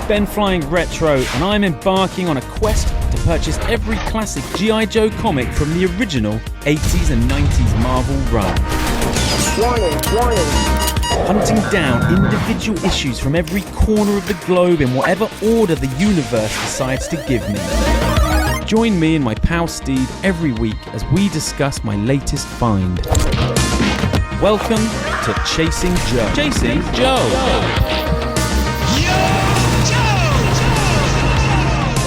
BenFlyingRetro, and I'm embarking on a quest to purchase every classic GI Joe comic from the original 80s and 90s Marvel run. Warning. Hunting down individual issues from every corner of the globe in whatever order the universe decides to give me. Join me and my pal Steve every week as we discuss my latest find. Welcome to Chasing Joe. Chasing Joe.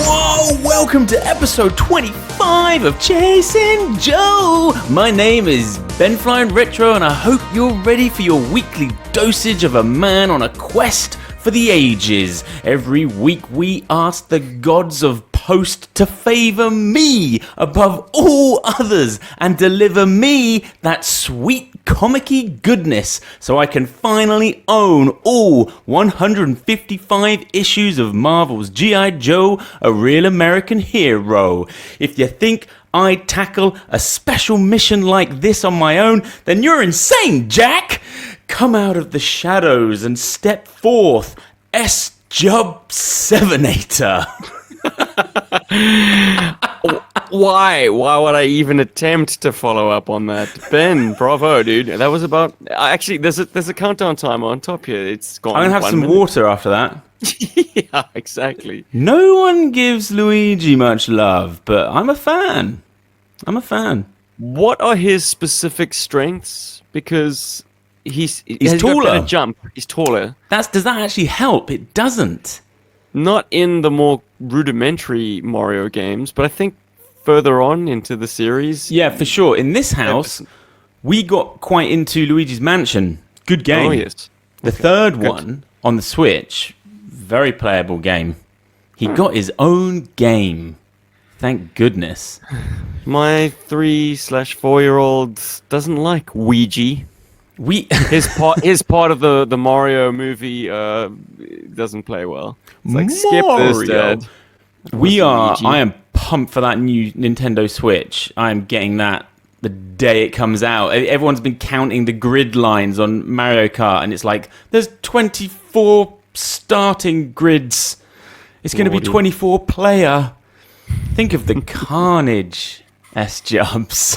Whoa! Welcome to episode 25 of Chasing Joe. My name is BenFlyingRetro, and I hope you're ready for your weekly dosage of a man on a quest for the ages. Every week we ask the gods of post to favour me above all others and deliver me that sweet comic-y goodness so I can finally own all 155 issues of Marvel's GI Joe, a real American hero. If you think I'd tackle a special mission like this on my own, then you're insane, Jack! Come out of the shadows and step forth, S-Jub-7-ator. Why would I even attempt to follow up on that? Ben, bravo, dude. That was about... Actually, there's a countdown timer on top here. It's gone. I'm going to have some water after that. Yeah, exactly. No one gives Luigi much love, but I'm a fan. What are his specific strengths? Because he's taller. Got a jump. He's taller. Does that actually help? It doesn't. Not in the more rudimentary Mario games, but I think further on into the series. Yeah, for sure. In this house, we got quite into Luigi's Mansion. Good game. Oh, yes. The third one on the Switch, very playable game. He got his own game. Thank goodness. My 3/4-year-old doesn't like Ouija. His part of the Mario movie doesn't play well. It's like, skip this, Dad. I am pumped for that new Nintendo Switch. I am getting that the day it comes out. Everyone's been counting the grid lines on Mario Kart, and it's like, there's 24 starting grids. It's going to be 24 player. Think of the carnage, S-Jubs.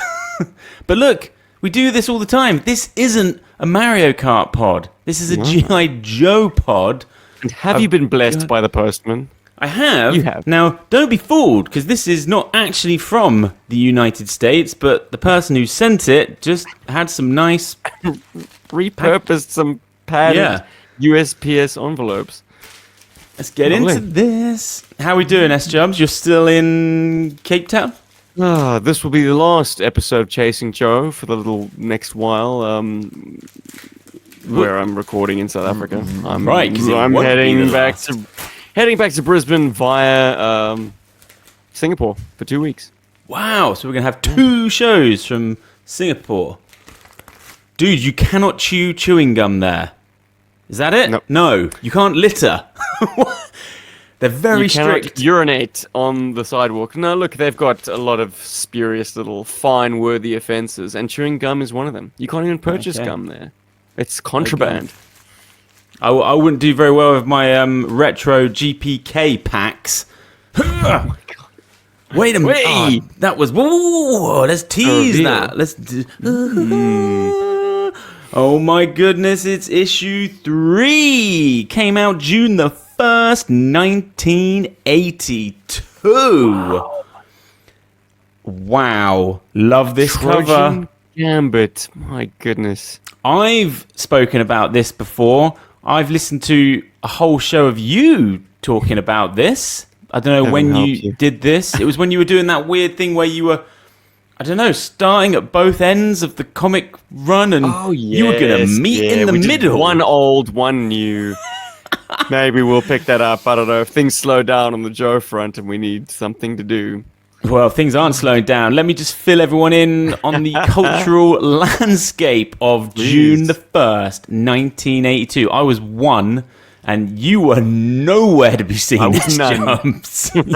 But look, we do this all the time. This isn't a Mario Kart pod. This is a G.I. Joe pod. And have you been blessed by the postman? I have. You have. Now, don't be fooled, because this is not actually from the United States, but the person who sent it just had some nice... repurposed some padded USPS envelopes. Let's get into this. How are we doing, S-Jubs? You're still in Cape Town? This will be the last episode of Chasing Joe for the little next while, where I'm recording in South Africa. I'm heading back to Brisbane via Singapore for 2 weeks. Wow, so we're going to have 2 shows from Singapore. Dude, you cannot chew chewing gum there. Is that it? Nope. No, you can't litter. They're very strict. You cannot urinate on the sidewalk. No, look, they've got a lot of spurious little fine-worthy offences, and chewing gum is one of them. You can't even purchase gum there. It's contraband. I wouldn't do very well with my retro GPK packs. Oh my God. Wait a minute. Oh, that was... Whoa, let's tease that. Let's... Oh my goodness, it's issue 3. Came out June the 1st, 1982. Wow. Love this cover. Gambit. My goodness. I've spoken about this before. I've listened to a whole show of you talking about this. I don't know when you did this. It was when you were doing that weird thing where you were, I don't know, starting at both ends of the comic run, and you were going to meet in the middle. One old, one new. Maybe we'll pick that up. I don't know. If things slow down on the Joe front and we need something to do. Well, things aren't slowing down. Let me just fill everyone in on the cultural landscape of June the 1st, 1982. I was 1, and you were nowhere to be seen. I was none.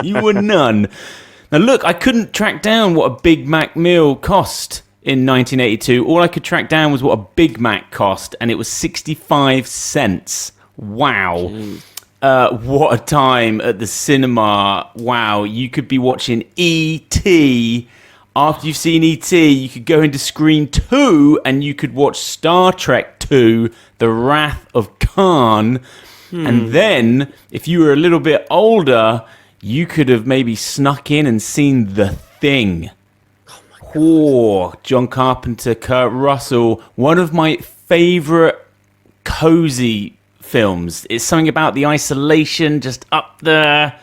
You were none. Now, look, I couldn't track down what a Big Mac meal cost in 1982. All I could track down was what a Big Mac cost, and it was 65 cents. Wow. what a time at the cinema. Wow, you could be watching E.T. After you've seen E.T., you could go into Screen 2 and you could watch Star Trek 2, The Wrath of Khan. And then, if you were a little bit older, you could have maybe snuck in and seen The Thing. Oh, John Carpenter, Kurt Russell, one of my favorite cozy films. It's something about the isolation just up there.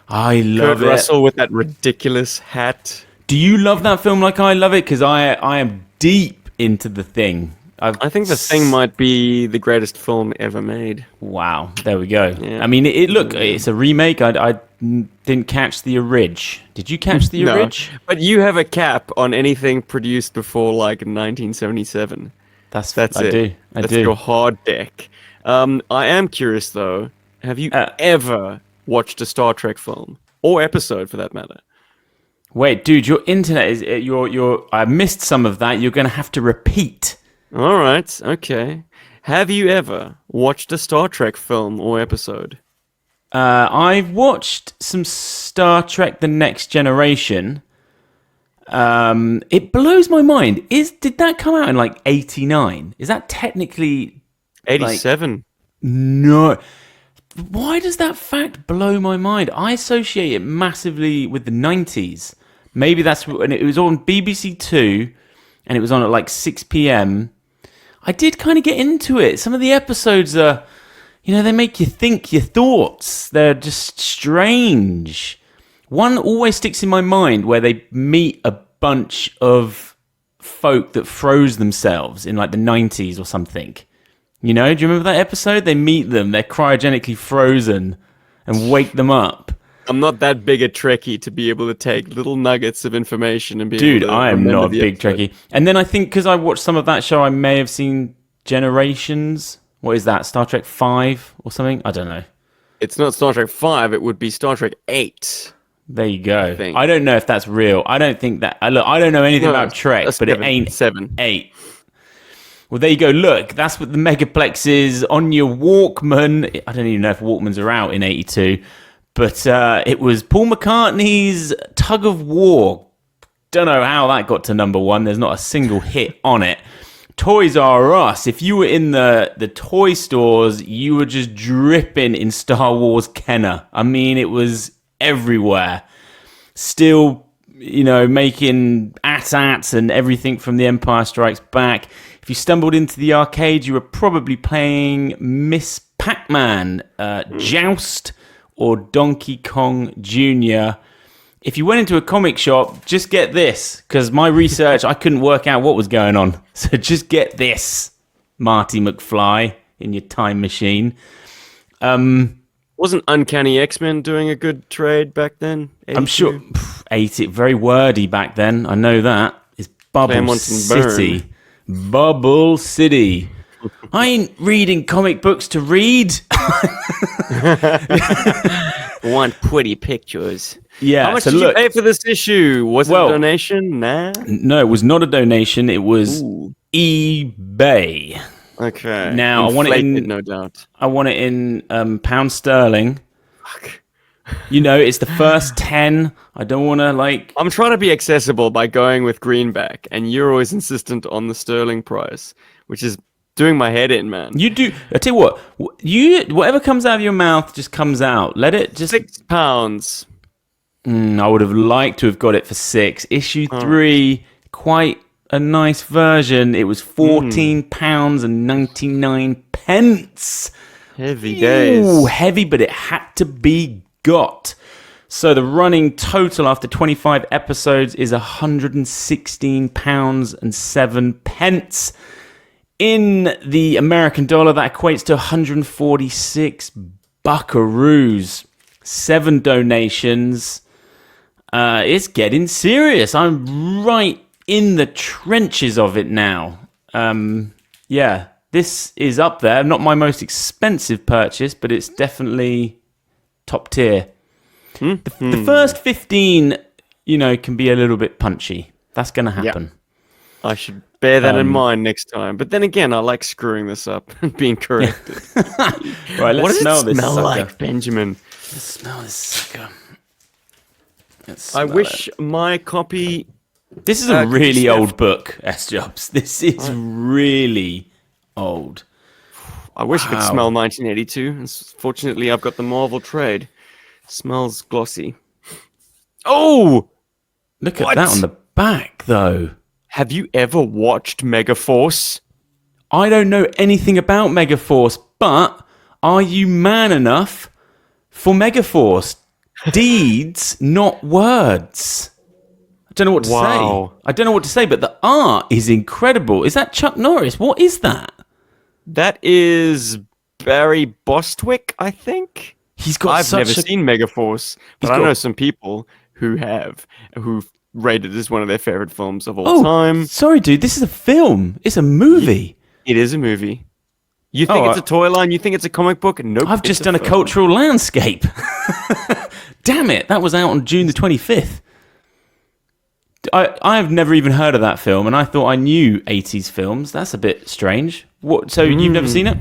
I love Kurt Russell with that ridiculous hat. Do you love that film like I love it? Because I am deep into The Thing. I think The Thing might be the greatest film ever made. Wow, there we go. Yeah. I mean, it's a remake. I didn't catch the orig. Did you catch the orig? But you have a cap on anything produced before like 1977. That's it. I do. That's your hard deck. I am curious though. Have you ever watched a Star Trek film or episode for that matter? Wait, dude, your internet is I missed some of that. You're going to have to repeat. All right, okay. Have you ever watched a Star Trek film or episode? I've watched some Star Trek: The Next Generation. It blows my mind. Did that come out in like 89? Is that technically 87? No. Why does that fact blow my mind? I associate it massively with the 90s. Maybe that's when it was on BBC Two, and it was on at like 6 p.m. I did kind of get into it. Some of the episodes are, they make you think your thoughts. They're just strange. One always sticks in my mind where they meet a bunch of folk that froze themselves in like the 90s or something. Do you remember that episode? They meet them, they're cryogenically frozen and wake them up. I'm not that big a Trekkie to be able to take little nuggets of information and be Dude, able to I am not a big episode. Trekkie. And then I think because I watched some of that show, I may have seen Generations. What is that? Star Trek 5 or something? I don't know. It's not Star Trek 5, it would be Star Trek 8. There you go. I don't know if that's real. I don't think that... Look, I don't know anything about Trek, but it ain't 8. Well, there you go. Look, that's what the Megaplex is on your Walkman. I don't even know if Walkmans are out in 82. But it was Paul McCartney's Tug of War. Don't know how that got to number 1. There's not a single hit on it. Toys R Us. If you were in the toy stores, you were just dripping in Star Wars Kenner. I mean, it was everywhere. Still, making AT-ATs and everything from The Empire Strikes Back. If you stumbled into the arcade, you were probably playing Miss Pac-Man, Joust, or Donkey Kong Jr. If you went into a comic shop, just get this, because my research, I couldn't work out what was going on. So just get this, Marty McFly, in your time machine. Wasn't Uncanny X-Men doing a good trade back then? 82? I'm sure. 80, very wordy back then. I know that. It's Bubble City. Bubble City. I ain't reading comic books to read. Want pretty pictures. Yeah. How much did you pay for this issue? Was it a donation? Nah. No, it was not a donation. It was eBay. Okay. Now Inflated, I want it in. No doubt. I want it in pound sterling. Fuck. It's the first 10. I don't want to I'm trying to be accessible by going with greenback, and you're always insistent on the sterling price, which is doing my head in, man. You do. I tell you what. Whatever comes out of your mouth just comes out. Let it just. £6. I would have liked to have got it for 6. Issue 3, quite a nice version. It was £14.99. Heavy days. Ooh, heavy, but it had to be got. So the running total after 25 episodes is £116.07. In the American dollar, that equates to 146 buckaroos. 7 donations. It's getting serious. I'm right in the trenches of it now. Yeah, this is up there. Not my most expensive purchase, but it's definitely top tier. The first 15, can be a little bit punchy. That's going to happen. I should Bear that in mind next time. But then again, I like screwing this up and being corrected. Right, let's what does smell it this smell sucker. like, Benjamin? Let's smell this sucker. I wish my copy... This is a really old book, S-Jobs. This is really old. I wish I could smell 1982. Fortunately, I've got the Marvel trade. Smells glossy. Oh! Look at that on the back, though. Have you ever watched Megaforce? I don't know anything about Megaforce, but are you man enough for Megaforce? Deeds, not words. I don't know what to say. I don't know what to say, but the art is incredible. Is that Chuck Norris? What is that? That is Barry Bostwick, I think. I've never seen Megaforce, but I know some people who have, who've rated it as one of their favorite films of all time. Sorry, dude. This is a film. It's a movie. It is a movie. You think it's a toy line? You think it's a comic book? Nope. I've just done a cultural landscape. Damn it. That was out on June the 25th. I've never even heard of that film, and I thought I knew 80s films. That's a bit strange. What? So you've never seen it?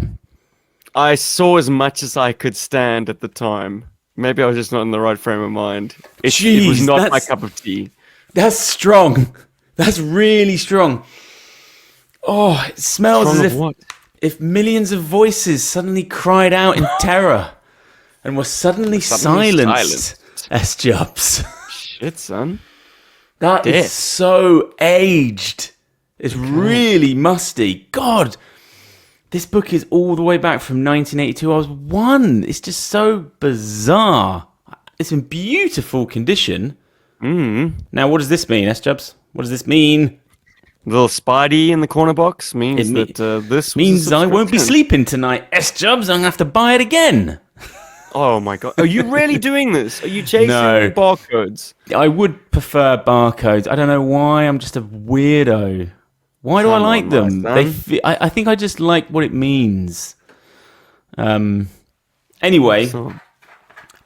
I saw as much as I could stand at the time. Maybe I was just not in the right frame of mind. It was not my cup of tea. That's strong. That's really strong. Oh, it smells as if millions of voices suddenly cried out in terror and were suddenly silenced. S-Jobs. Shit, son. That is so aged. It's really musty. God, this book is all the way back from 1982. I was 1. It's just so bizarre. It's in beautiful condition. Now, what does this mean, S-Jobs? What does this mean? Little Spidey in the corner box means that this means I won't be sleeping tonight. S-Jobs, I'm going to have to buy it again. Oh my God. Are you really doing this? Are you chasing barcodes? I would prefer barcodes. I don't know why. I'm just a weirdo. Why do I like them? I think I just like what it means. Anyway,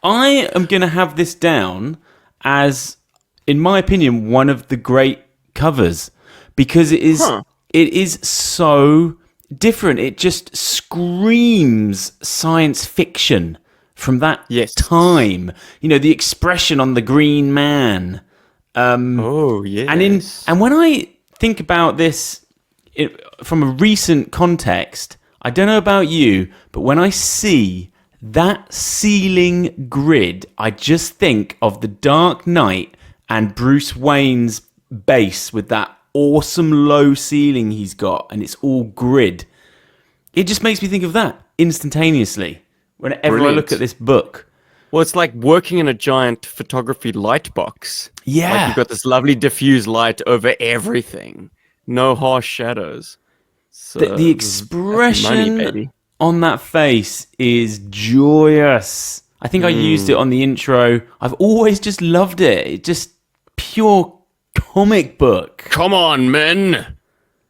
I am going to have this down as, in my opinion, one of the great covers because it is so different. It just screams science fiction. From that time, you know, the expression on the green man. And when I think about this from a recent context, I don't know about you, but when I see that ceiling grid, I just think of The Dark Knight and Bruce Wayne's base with that awesome low ceiling he's got, and it's all grid. It just makes me think of that instantaneously. Whenever I look at this book. Well, it's like working in a giant photography light box. Yeah. Like you've got this lovely diffuse light over everything. No harsh shadows. So the expression on that face is joyous. I think I used it on the intro. I've always just loved it. It's just pure comic book. Come on, men.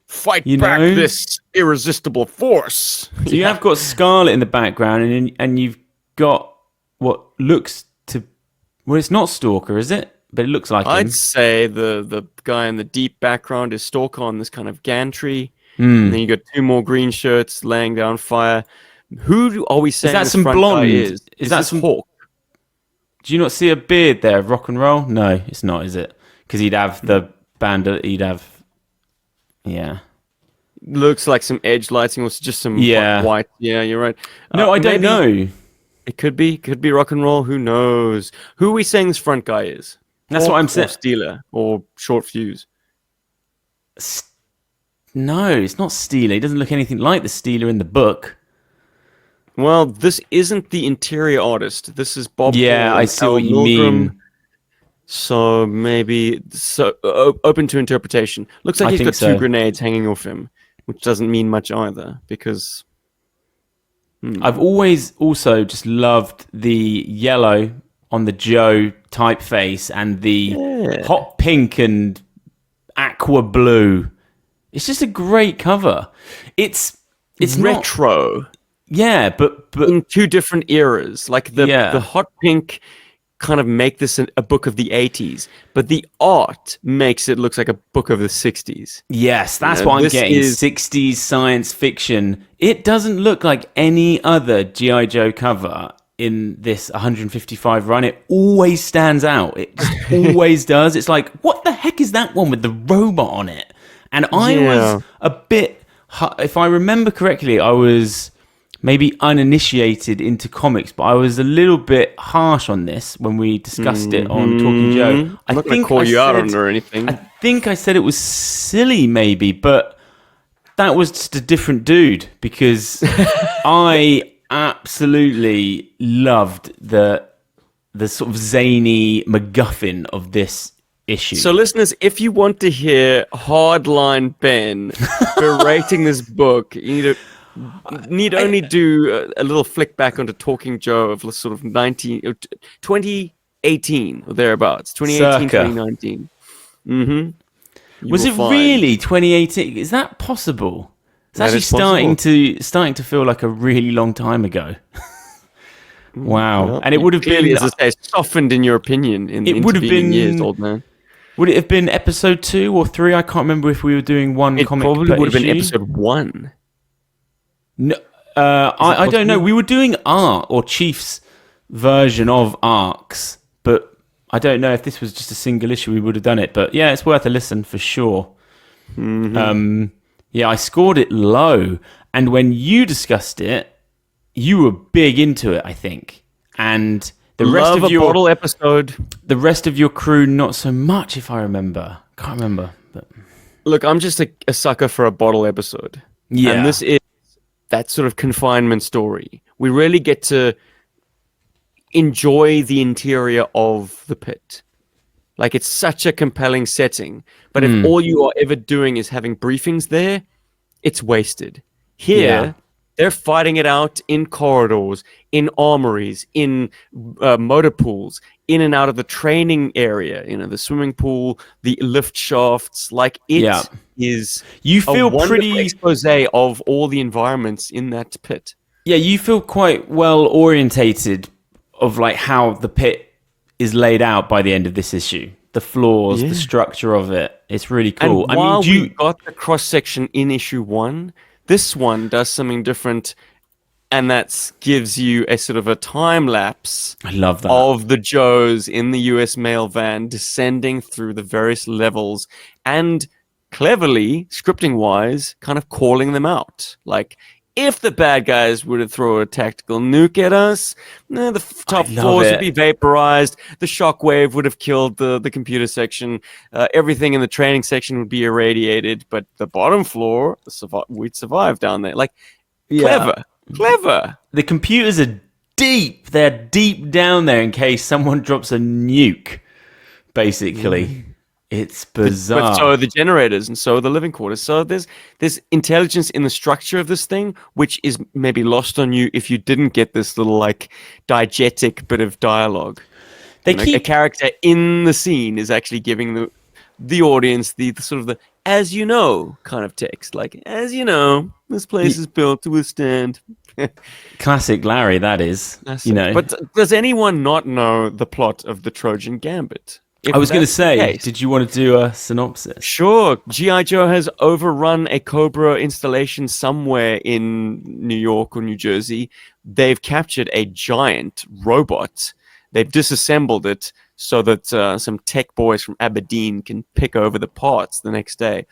Fight back this irresistible force. So you have got Scarlet in the background, and you've got what looks to... Well, it's not Stalker, is it? But it looks like I'd say the guy in the deep background is Stalker on this kind of gantry. Mm. And then you got 2 more green shirts laying down fire. Who are we saying is that some blonde? Is that some Hawk? Do you not see a beard there? Rock and roll? No, it's not, is it? Because he'd have the bandit. He'd have... Yeah. Looks like some edge lighting or just some white. Yeah, you're right. No, I don't know. It could be rock and roll. Who knows? Who are we saying this front guy is? That's what I'm saying. Or Steeler or Short Fuse. No, it's not Steeler. He doesn't look anything like the Steeler in the book. Well, this isn't the interior artist. This is Bob. Yeah, I see what you mean. So maybe open to interpretation. Looks like he's got 2 grenades hanging off him, which doesn't mean much either because... I've always also just loved the yellow on the Joe typeface and the hot pink and aqua blue. It's just a great cover. It's retro. But in 2 different eras. Like the hot pink kind of make this a book of the 80s, but the art makes it look like a book of the 60s. Yes, that's what I'm getting. 60s science fiction. It doesn't look like any other GI Joe cover in this 155 run. It always stands out. It just always does. It's like, what the heck is that one with the robot on it? And I was a bit, if I remember correctly, I was maybe uninitiated into comics, but I was a little bit harsh on this when we discussed it on Talking Joe. I'm not going to call you out on it or anything. I think I said it was silly, maybe, but that was just a different dude, because I absolutely loved the sort of zany MacGuffin of this issue. So, listeners, if you want to hear hardline Ben berating this book, you need only do a little flick back onto Talking Joe of sort of 2018 or thereabouts, 2018, Circa. 2019. Mm-hmm. Was it really 2018? Is that possible? It's actually starting to feel like a really long time ago. Wow. Well, and it would have been, as I say, softened in your opinion in the years, old man. Would it have been episode 2 or 3? I can't remember if we were doing one comic. It probably would have been episode 1. No, I don't know. We were doing Arc, or Chief's version of Arcs, but I don't know if this was just a single issue. We would have done it, but yeah, it's worth a listen for sure. Mm-hmm. Yeah, I scored it low, and when you discussed it, you were big into it, I think, and the rest of your bottle episode. The rest of your crew, not so much, if I remember. Can't remember, but look, I'm just a sucker for a bottle episode. Yeah, and this is that sort of confinement story. We really get to enjoy the interior of the pit. Like, it's such a compelling setting. But if all you are ever doing is having briefings there, it's wasted. Here, they're fighting it out in corridors, in armories, in motor pools, in and out of the training area, the swimming pool, the lift shafts. Like, it is a wonderful expose of all the environments in that pit. Yeah, you feel quite well orientated of like how the pit is laid out by the end of this issue. The floors, the structure of it. It's really cool. And while we got the cross-section in issue 1, this one does something different, and that gives you a sort of a time lapse. I love that. Of the Joes in the US mail van descending through the various levels and cleverly, scripting-wise, kind of calling them out. Like, if the bad guys were to throw a tactical nuke at us, the top floors would be vaporized. The shockwave would have killed the computer section. Everything in the training section would be irradiated. But the bottom floor, we'd survive down there. Like, clever. The computers are deep. They're deep down there in case someone drops a nuke, basically. It's bizarre. But so are the generators, and so are the living quarters. So there's intelligence in the structure of this thing, which is maybe lost on you if you didn't get this little like diegetic bit of dialogue. A character in the scene is actually giving the audience the sort of the as you know kind of text, like, as you know, this place is built to withstand. Classic Larry, that is. But does anyone not know the plot of the Trojan Gambit? I was going to say, did you want to do a synopsis? Sure. GI Joe has overrun a Cobra installation somewhere in New York or New Jersey. They've captured a giant robot. They've disassembled it so that some tech boys from Aberdeen can pick over the parts the next day.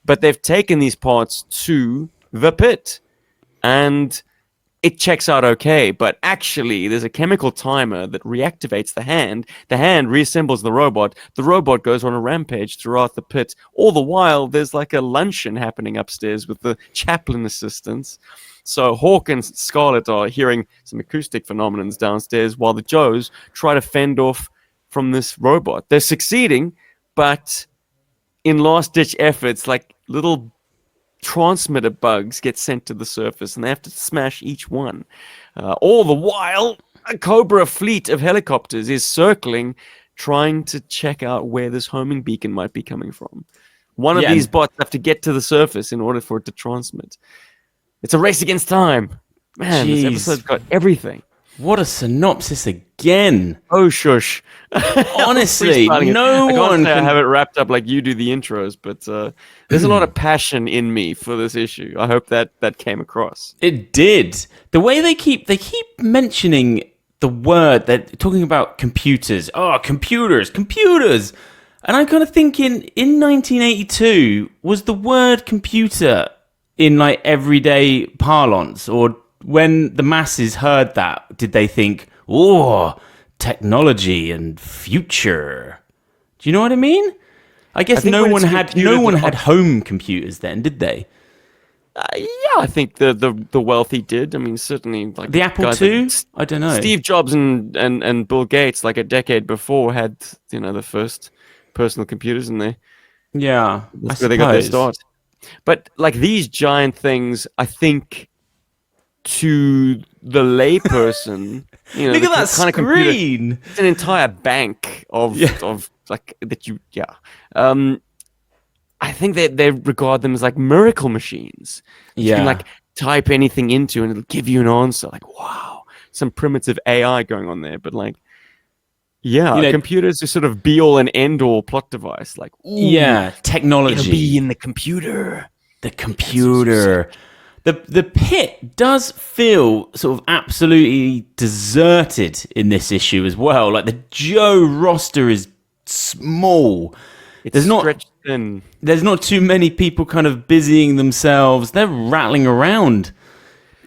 But they've taken these parts to the pit, and it checks out okay, but actually there's a chemical timer that reactivates the hand reassembles the robot goes on a rampage throughout the pit. All the while there's like a luncheon happening upstairs with the chaplain assistants. So Hawk and Scarlet are hearing some acoustic phenomenons downstairs while the Joes try to fend off from this robot. They're succeeding, but in last-ditch efforts, like little transmitter bugs get sent to the surface, and they have to smash each one. All the while, a Cobra fleet of helicopters is circling, trying to check out where this homing beacon might be coming from. One of these bots have to get to the surface in order for it to transmit. It's a race against time. Man, this episode's got everything. What a synopsis again. Oh, shush. Honestly, no one can... I can... have it wrapped up like you do the intros, but there's a lot of passion in me for this issue. I hope that came across. It did. The way they keep mentioning the word, they're talking about computers. Oh, computers. And I'm kind of thinking, in 1982, was the word computer in like everyday parlance? Or when the masses heard that, did they think, oh, technology and future? Do you know what I mean? I guess no one had home computers then, did they? Yeah, I think the wealthy did. I mean, certainly like the Apple II. I don't know. Steve Jobs and Bill Gates, like a decade before, had the first personal computers, and that's where they got their start. But like these giant things, I think to the layperson, look at that kind screen. Of it's an entire bank of like that you. I think they regard them as like miracle machines. You can like type anything into and it'll give you an answer. Like, wow, some primitive AI going on there. But like, computers are sort of be all and end all plot device. Like, technology. It'll be in the computer. The computer. The pit does feel sort of absolutely deserted in this issue as well. Like the Joe roster is small. It's stretched thin. There's not too many people kind of busying themselves. They're rattling around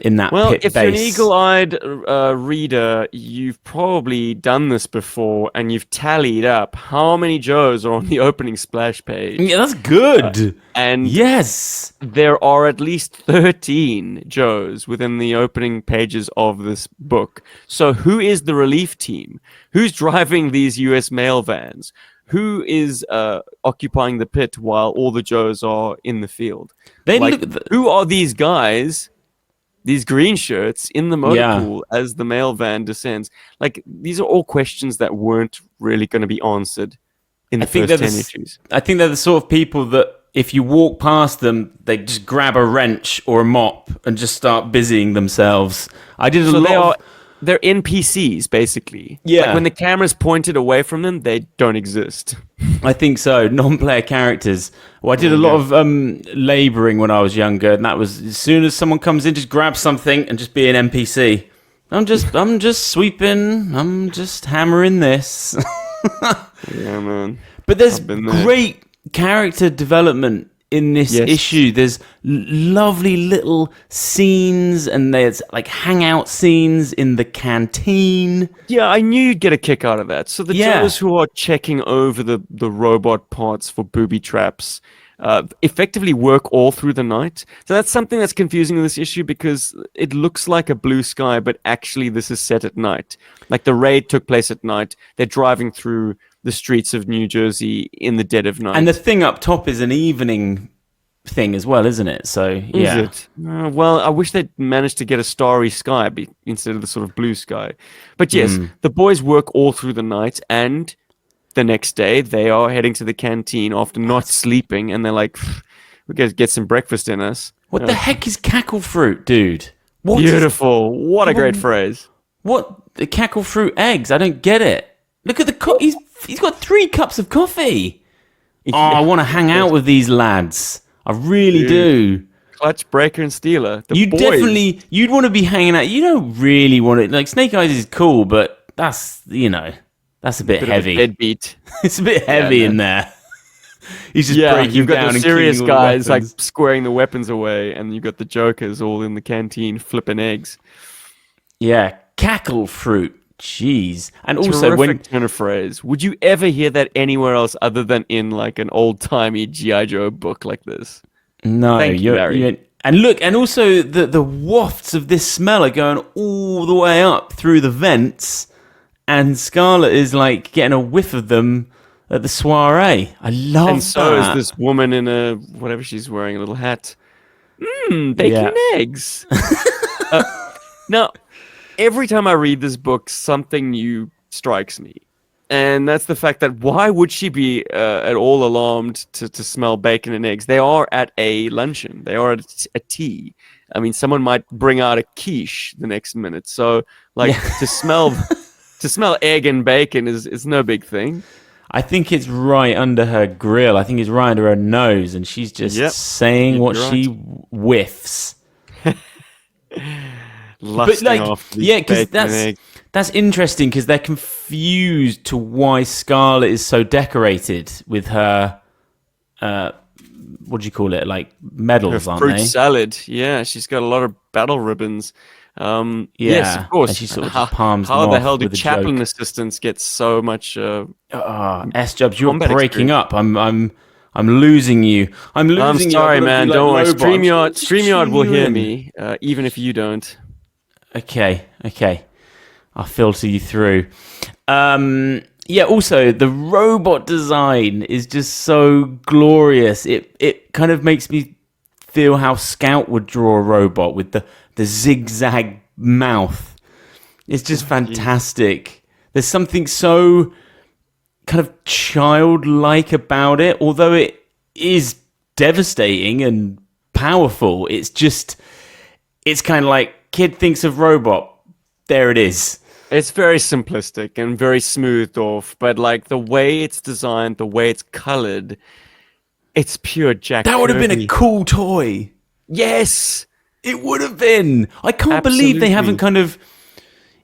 in that pit if base. you're an eagle-eyed reader, you've probably done this before, and you've tallied up how many Joes are on the opening splash page. Yeah, that's good. And yes, there are at least 13 Joes within the opening pages of this book. So who is the relief team? Who's driving these US mail vans? Who is occupying the pit while all the Joes are in the field? Who are these guys, these green shirts, in the motor pool as the mail van descends? Like, these are all questions that weren't really going to be answered in the first 10 issues. I think they're the sort of people that if you walk past them, they just grab a wrench or a mop and just start busying themselves. They're NPCs, basically. Yeah. Like when the camera's pointed away from them, they don't exist. I think so. Non-player characters. Well, I did a lot of labouring when I was younger, and that was as soon as someone comes in, just grab something and just be an NPC. I'm just sweeping. I'm just hammering this. Yeah, man. But there's great character development in this issue. There's lovely little scenes, and there's like hangout scenes in the canteen. Yeah, I knew you'd get a kick out of that. So the Joes who are checking over the robot parts for booby traps effectively work all through the night. So that's something that's confusing in this issue, because it looks like a blue sky, but actually this is set at night. Like the raid took place at night. They're driving through the streets of New Jersey in the dead of night. And the thing up top is an evening thing as well, isn't it? So, yeah. Is it? Well, I wish they'd managed to get a starry sky instead of the sort of blue sky. But yes, the boys work all through the night, and the next day they are heading to the canteen after not sleeping, and they're like, we gotta get some breakfast in us. What the heck is cackle fruit, dude? Beautiful. What a great phrase. What? The cackle fruit eggs? I don't get it. Look at the he's got 3 cups of coffee. Oh, I want to hang out with these lads. I really do. Clutch, Breaker, and Stealer. You'd want to be hanging out. You don't really want to, like, Snake Eyes is cool, but that's a bit heavy. Deadbeat. It's a bit heavy in there. He's just breaking you've got down the and serious killing all guys the like squaring the weapons away, and you've got the jokers all in the canteen flipping eggs. Yeah, cackle fruit. Jeez. And also, terrific turn of phrase. Would you ever hear that anywhere else other than in like an old-timey GI Joe book like this? No. Thank you, Larry. And look, and also the wafts of this smell are going all the way up through the vents, and Scarlet is like getting a whiff of them at the soiree. I love that. And so is this woman in a, whatever she's wearing, a little hat. Baking eggs. Now, every time I read this book, something new strikes me. And that's the fact that why would she be at all alarmed to smell bacon and eggs? They are at a luncheon. They are at a tea. I mean, someone might bring out a quiche the next minute. So, like, to smell egg and bacon is no big thing. I think it's right under her grill. I think it's right under her nose, and she's just saying what she whiffs. Lusting off because that's interesting because they're confused to why Scarlet is so decorated with her. What do you call it? Like medals, her aren't fruit they? salad. Yeah, she's got a lot of battle ribbons. Yes, of course. And she sort of just palms how them the off hell do with a chaplain joke. assistants get so much? S-Jubs, you're breaking experience. up. I'm losing you. I'm sorry, man. Don't worry. StreamYard will hear in. me, even if you don't. Okay. I'll filter you through. Also, the robot design is just so glorious. It kind of makes me feel how Scout would draw a robot with the zigzag mouth. It's just fantastic. There's something so kind of childlike about it, although it is devastating and powerful. It's kind of like kid thinks of robot. There it is. It's very simplistic and very smoothed off, but like the way it's designed, the way it's colored, it's pure Jack Kirby. That would have been a cool toy. Yes, it would have been. I can't believe they haven't kind of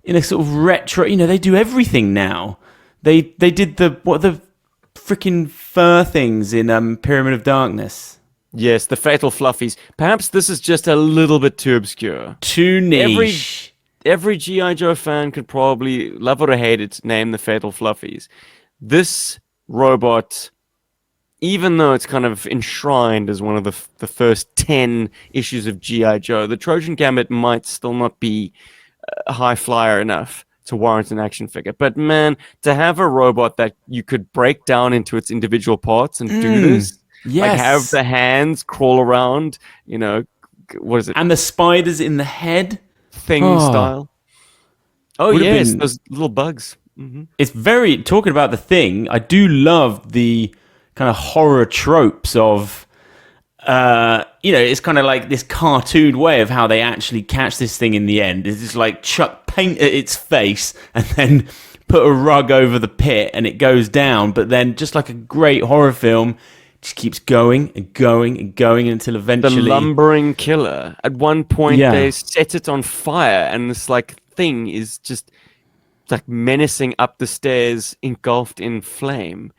in a sort of retro. You know, they do everything now. They did the freaking fur things in Pyramid of Darkness. Yes, the Fatal Fluffies. Perhaps this is just a little bit too obscure. Too niche. Every GI Joe fan could probably, love it or hate it, name the Fatal Fluffies. This robot, even though it's kind of enshrined as one of the first 10 issues of GI Joe, the Trojan Gambit might still not be a high flyer enough to warrant an action figure. But man, to have a robot that you could break down into its individual parts and do this, like have the hands crawl around, you know, what is it? And the spiders in the head. Thing style. Oh, yes, those little bugs. Mm-hmm. It's very, talking about the Thing, I do love the kind of horror tropes of, it's kind of like this cartoon way of how they actually catch this thing in the end. It's just like chuck paint at its face and then put a rug over the pit and it goes down. But then just like a great horror film, just keeps going and going and going until eventually... The lumbering killer. At one point, they set it on fire, and this like thing is just like menacing up the stairs, engulfed in flame.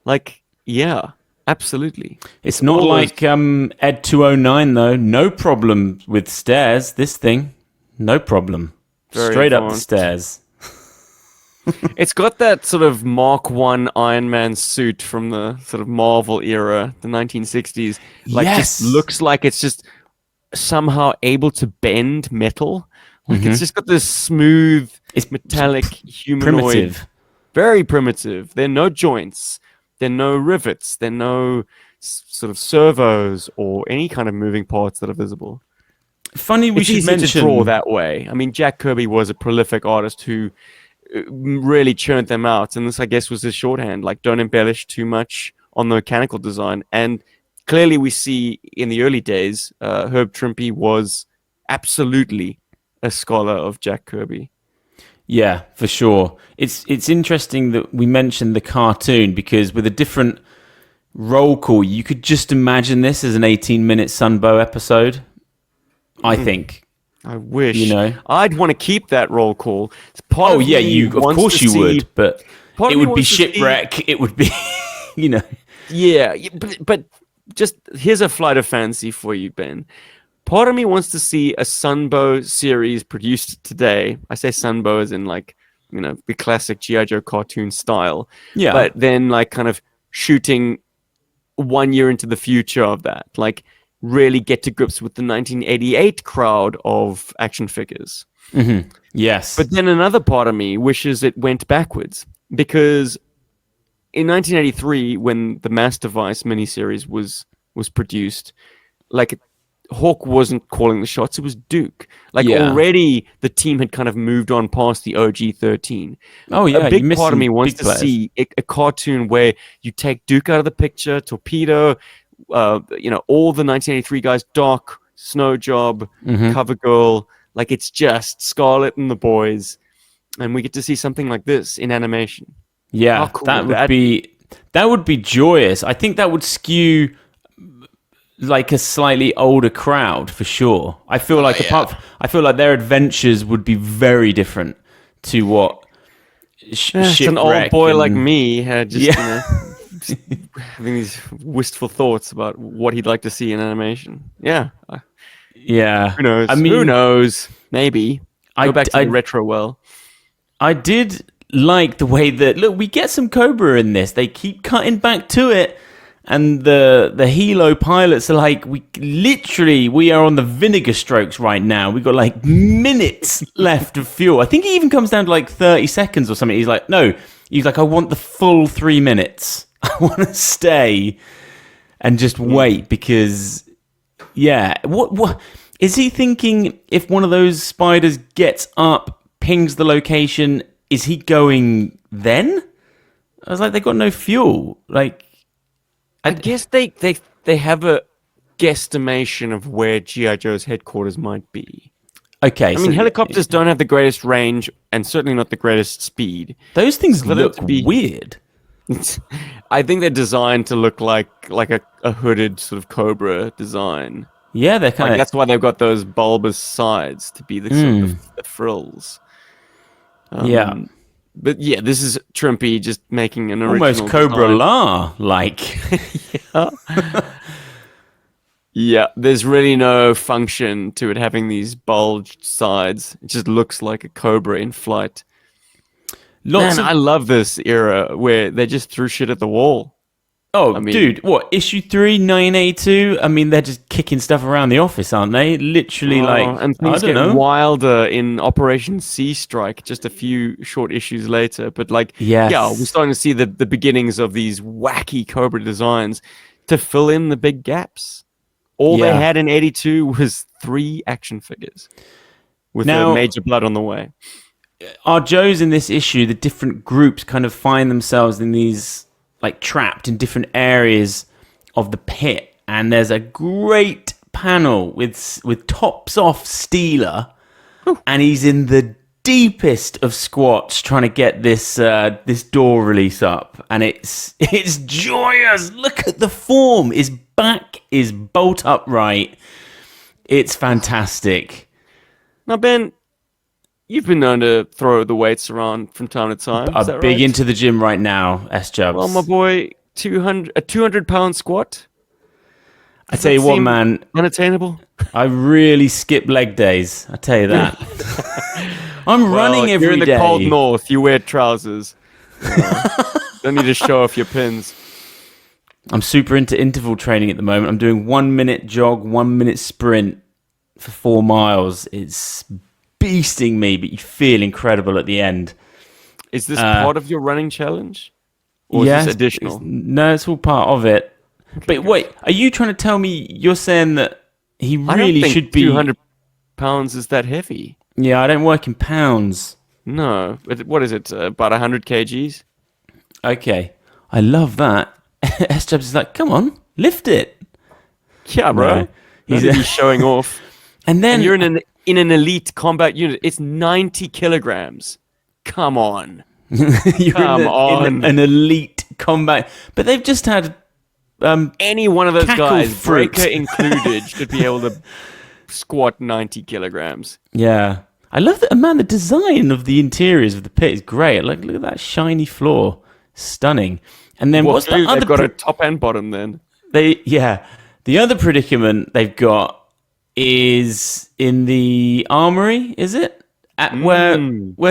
Like, yeah, absolutely. It's not like Ed 209 though. No problem with stairs. This thing, no problem. Straight up the stairs. It's got that sort of Mark I Iron Man suit from the sort of Marvel era, the 1960s. Like, just looks like it's just somehow able to bend metal. Like, it's just got this smooth, metallic, humanoid. Primitive. Very primitive. There are no joints. There are no rivets. There are no sort of servos or any kind of moving parts that are visible. Funny we should mention... to draw that way. I mean, Jack Kirby was a prolific artist who really churned them out, and this I guess was his shorthand, like don't embellish too much on the mechanical design. And clearly we see in the early days Herb Trimpe was absolutely a scholar of Jack Kirby. Yeah, for sure. It's interesting that we mentioned the cartoon, because with a different roll call you could just imagine this as an 18-minute Sunbow episode. I think I wish. You know, I'd want to keep that roll call. Of course you would, but it would be shipwreck. It would be, you know. Yeah, but just here's a flight of fancy for you, Ben. Part of me wants to see a Sunbow series produced today. I say Sunbow as in like, you know, the classic G.I. Joe cartoon style. Yeah. But then like kind of shooting 1 year into the future of that. Like, really get to grips with the 1988 crowd of action figures. Mm-hmm. Yes. But then another part of me wishes it went backwards, because in 1983, when the Mass Device miniseries was produced, like Hawk wasn't calling the shots, it was Duke. Like already the team had kind of moved on past the OG 13. Oh yeah, a big part of me wants to see a cartoon where you take Duke out of the picture, Torpedo, all the 1983 guys, Doc, Snow Job, Cover Girl. Like, it's just Scarlet and the boys, and we get to see something like this in animation. Yeah, cool that would be joyous. I think that would skew like a slightly older crowd for sure. I feel like I feel like their adventures would be very different to what an old boy like me had just, just having these wistful thoughts about what he'd like to see in animation. Yeah. Who knows? I mean, who knows? Maybe. Go back to the retro well. I did like the way that, look, we get some Cobra in this. They keep cutting back to it. And the helo pilots are like, we are on the vinegar strokes right now. We've got like minutes left of fuel. I think he even comes down to like 30 seconds or something. He's like, no. He's like, I want the full 3 minutes. I want to stay and just wait because, what is he thinking? If one of those spiders gets up, pings the location, is he going then? I was like, they got no fuel. Like, I guess they have a guesstimation of where GI Joe's headquarters might be. Okay, I mean, helicopters don't have the greatest range and certainly not the greatest speed. Those things look weird. I think they're designed to look like a hooded sort of Cobra design. Yeah, they're kind of. That's why they've got those bulbous sides to be the sort of the frills. But yeah, this is Trimpy just making an original almost Cobra La like. Yeah, there's really no function to it having these bulged sides. It just looks like a Cobra in flight. I love this era where they just threw shit at the wall. Oh, I mean, dude, what, issue 3, 9A2? I mean, they're just kicking stuff around the office, aren't they? Literally, and things get wilder in Operation Sea Strike just a few short issues later. But, we're starting to see the beginnings of these wacky Cobra designs to fill in the big gaps. All they had in 82 was 3 action figures with a Major Blood on the way. Our Joes in this issue, the different groups kind of find themselves in these... like trapped in different areas of the pit, and there's a great panel with tops off Steeler, and he's in the deepest of squats trying to get this this door release up, and it's joyous. Look at the form. His back is bolt upright. It's fantastic. Now, Ben, you've been known to throw the weights around from time to time. I'm big into the gym right now, S-Jubs. Well, my boy, a 200-pound squat. I tell you what, man. Unattainable? I really skip leg days. I tell you that. I'm running every day. You're in the cold north. You wear trousers. Don't need to show off your pins. I'm super into interval training at the moment. I'm doing 1 minute jog, 1 minute sprint for 4 miles. It's beasting me, but you feel incredible at the end. Is this part of your running challenge? Or is this additional? No, it's all part of it. Okay, but wait, are you trying to tell me you're saying that he really should be... 200 pounds is that heavy? Yeah, I don't work in pounds. No. What is it? About 100 kgs? Okay. I love that. S-Jubs is like, come on, lift it. Yeah, bro. No, he's showing off. And you're in an elite combat unit. It's 90 kilograms. Come on. You're in an elite combat. But they've just had... any one of those guys, Breaker included, should be able to squat 90 kilograms. Yeah. I love that, man, the design of the interiors of the pit is great. Like, look at that shiny floor. Stunning. And then what's the other... They've got a top and bottom then. The other predicament they've got is in the armory, is it? Where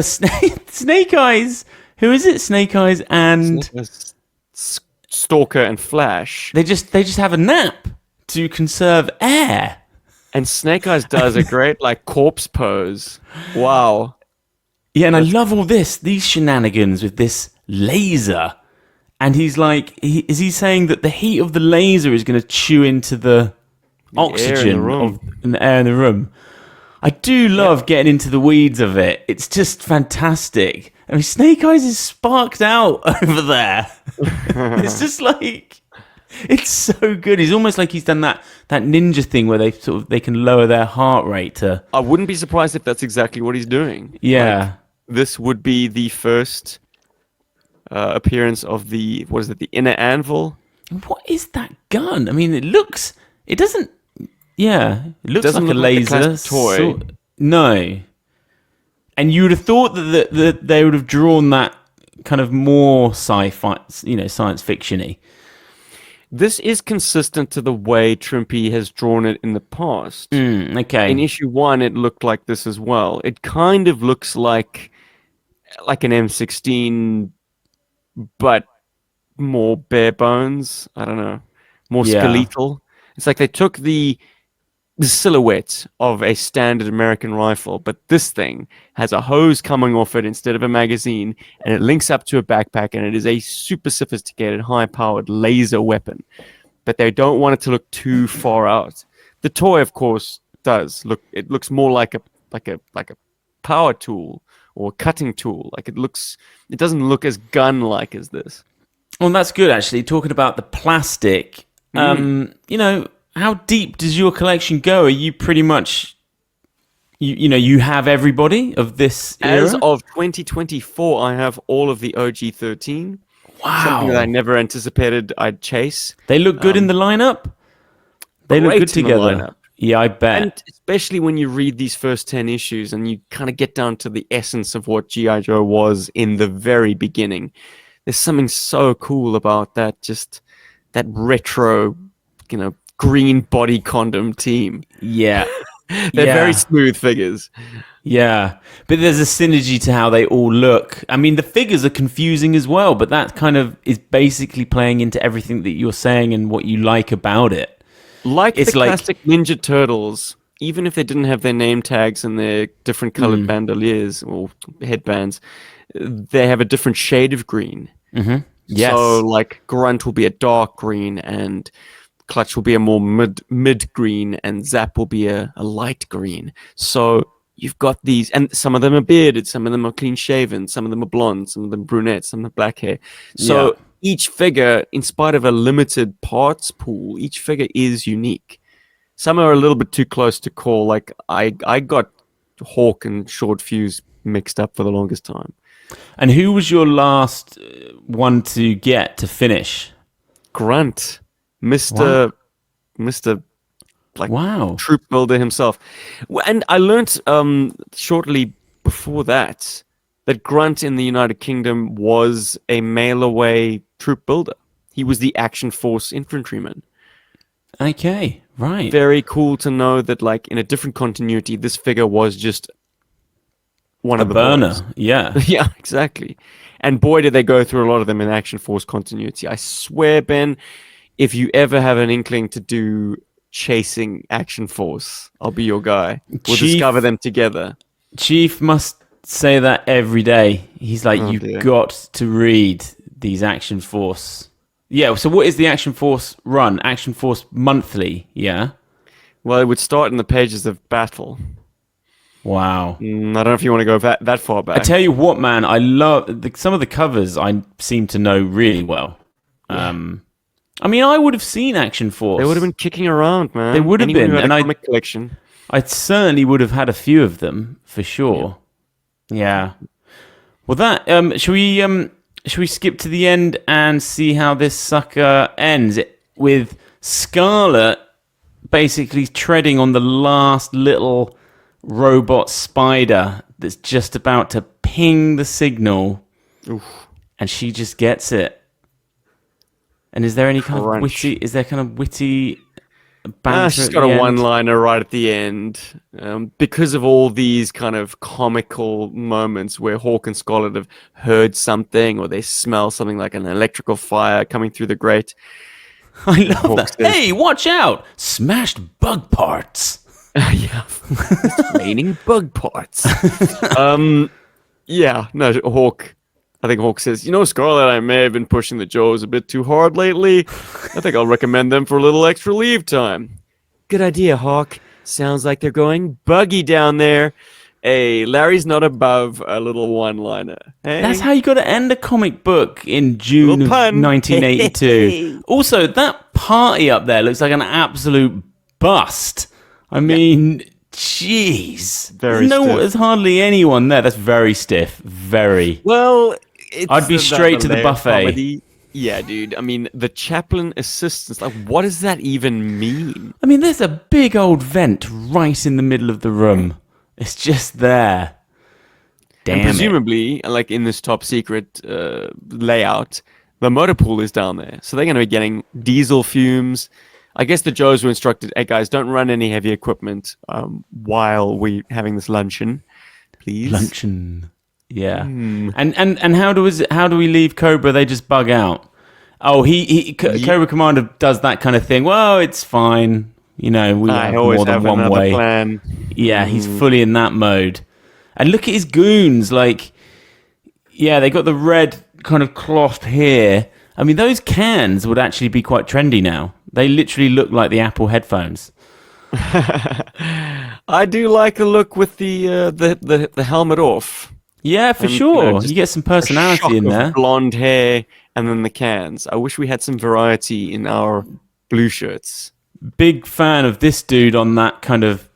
Snake Eyes... Who is it? Snake Eyes and... Stalker and Flash. They just have a nap to conserve air. And Snake Eyes does a great corpse pose. Wow. Yeah, and I love all these shenanigans with this laser. And he's like, is he saying that the heat of the laser is going to chew into the oxygen in the air in the room? I do love getting into the weeds of it. It's just fantastic. I mean, Snake Eyes is sparked out over there. It's just like It's so good. He's almost like he's done that ninja thing where they can lower their heart rate to. I wouldn't be surprised if that's exactly what he's doing. Yeah. Like, this would be the first appearance of the inner anvil. What is that gun? I mean, it looks like a look laser like a toy. No. And you would have thought that they would have drawn that kind of more sci-fi, science fiction-y. This is consistent to the way Trimpe has drawn it in the past. Okay. In issue 1, it looked like this as well. It kind of looks like an M16, but more bare bones. I don't know, more skeletal. It's like they took the silhouette of a standard American rifle, but this thing has a hose coming off it instead of a magazine, and it links up to a backpack, and it is a super sophisticated, high-powered laser weapon. But they don't want it to look too far out. The toy, of course, does look. It looks more like a power tool or a cutting tool. Like it doesn't look as gun-like as this. Well, that's good actually. Talking about the plastic, how deep does your collection go? Are you pretty much, you have everybody of this era? As of 2024, I have all of the OG 13. Wow. Something that I never anticipated I'd chase. They look good in the lineup? They look good together. Yeah, I bet. And especially when you read these first 10 issues and you kind of get down to the essence of what GI Joe was in the very beginning. There's something so cool about that retro, green body condom team. Yeah. They're very smooth figures. Yeah. But there's a synergy to how they all look. I mean, the figures are confusing as well, but that kind of is basically playing into everything that you're saying and what you like about it. It's the classic Ninja Turtles, even if they didn't have their name tags and their different colored bandoliers or headbands, they have a different shade of green. Mm-hmm. Yes. So, like, Grunt will be a dark green, and Clutch will be a more mid green, and Zap will be a light green. So you've got these, and some of them are bearded, some of them are clean shaven, some of them are blonde, some of them brunette, some of them black hair. So each figure, in spite of a limited parts pool, each figure is unique. Some are a little bit too close to call. Like I got Hawk and Short Fuse mixed up for the longest time. And who was your last one to get to finish? Grunt. Mr. Troop Builder himself. And I learnt shortly before that Grunt in the United Kingdom was a mail-away troop builder. He was the Action Force infantryman. Okay, right. Very cool to know that, like, in a different continuity, this figure was just one of the burner. boys. Yeah. Yeah, exactly. And boy, did they go through a lot of them in Action Force continuity. I swear, Ben, if you ever have an inkling to do chasing Action Force, I'll be your guy. We'll discover them together. Chief must say that every day. He's like, you've got to read these Action Force. Yeah, so what is the Action Force run? Action Force monthly, yeah? Well, it would start in the pages of Battle. Wow. I don't know if you want to go that far back. I tell you what, man, I love some of the covers I seem to know really well. Yeah. I mean, I would have seen Action Force. They would have been kicking around, man. They would have been. And comic collection. I certainly would have had a few of them, for sure. Yeah. Well, that should we skip to the end and see how this sucker ends with Scarlet basically treading on the last little robot spider that's just about to ping the signal. Oof. And she just gets it. And is there any kind of witty banter? She's got a one-liner right at the end. Because of all these kind of comical moments where Hawk and Scarlet have heard something or they smell something like an electrical fire coming through the grate. I love Hawk that. Says, hey, watch out! Smashed bug parts. Yeah. It's raining bug parts. Yeah, no, Hawk. I think Hawk says, Scarlet, I may have been pushing the Joes a bit too hard lately. I think I'll recommend them for a little extra leave time. Good idea, Hawk. Sounds like they're going buggy down there. Hey, Larry's not above a little one-liner. Hey? That's how you got to end a comic book in June of 1982. Also, that party up there looks like an absolute bust. I mean, jeez. There's hardly anyone there. That's very stiff. Very. Well, I'd be straight to the buffet. Comedy. Yeah, dude. I mean, the chaplain assistants, like, what does that even mean? I mean, there's a big old vent right in the middle of the room. It's just there. Damn. And presumably, like in this top secret layout, the motor pool is down there. So they're going to be getting diesel fumes. I guess the Joes were instructed, hey guys, don't run any heavy equipment while we're having this luncheon, please. Luncheon. Yeah. And how do we leave Cobra? They just bug out. Oh, Cobra Commander does that kind of thing. Well, it's fine. You know, we have more than one way. Plan. Yeah, he's fully in that mode. And look at his goons. Like, yeah, they got the red kind of cloth here. I mean, those cans would actually be quite trendy now. They literally look like the Apple headphones. I do like the look with the helmet off. Yeah, for sure. You get some personality in there. Blonde hair and then the cans. I wish we had some variety in our blue shirts. Big fan of this dude on that kind of